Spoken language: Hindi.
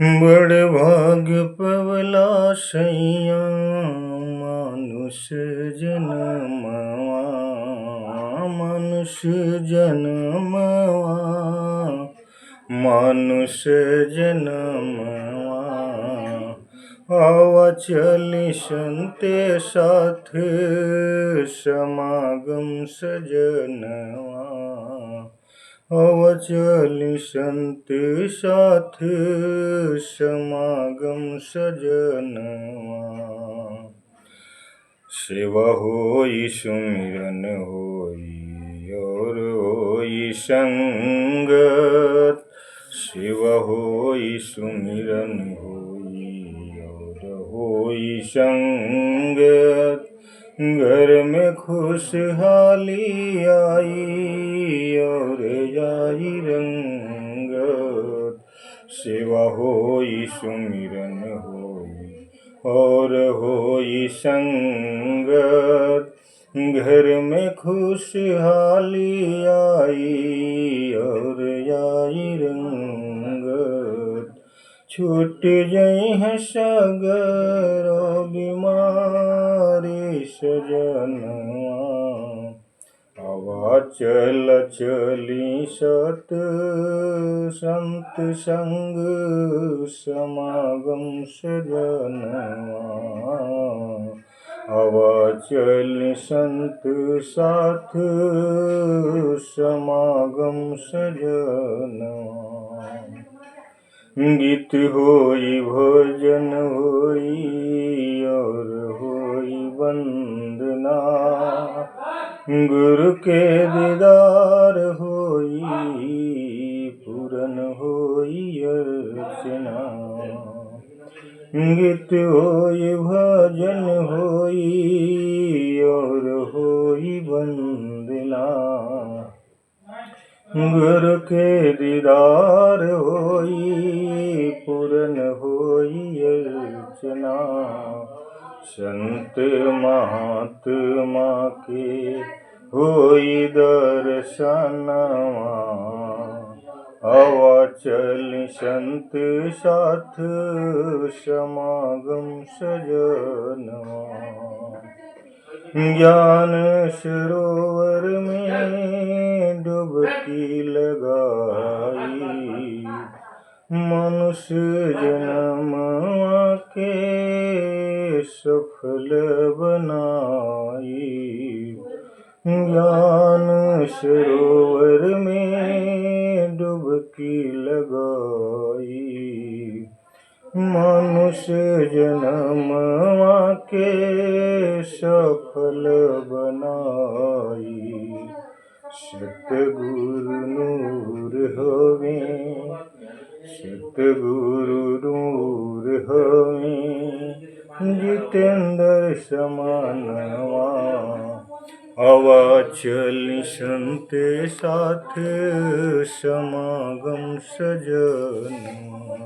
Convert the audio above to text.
बड़ भाग्य पवला सैया मानुष जनमवा, मनुष्य जनमवा, मानुष जनमवा। आवा चली संते साथ समागम सजनवा, अवचली संत साथ समागम सजनवा। सेवा होई सुमिरन होई और होई संगत, सेवा होई सुमिरन होई और होई संगत। घर में खुशहाली आई और जाई रंगत, सेवा होई सुमिरन होई और होई संगत। घर में खुशहाली आई और जाई रंगत। छूट जई है सगर बीमारी सजनवा, आवा चल चली सत संत संग समागम सजनवा, आवा चल संत साथ समागम सजनवा। गीत होई भजन होई और होई वंदना, गुरु के दीदार होई पूरन होई अर्चना। गीत होई भजन होई और होई वंदना, गुरु के दीदार होई पूरन होई अर्चना। संत महात्मा के होई दर्शनवा, आवा चली संत साथ समागम सजनवा। ज्ञान सरोवर में डुबकी लगाई, मनुष्य जन्म के सफल बनाई। ज्ञान सरोवर में डुबकी लगाई, मनुष्य जन्म के सफल बनाई। सतगुरु नूर होवे, सतगुरु नूर होवे, जितेंद्र समानवा, आवा चली संत साथ समागम सजनवा।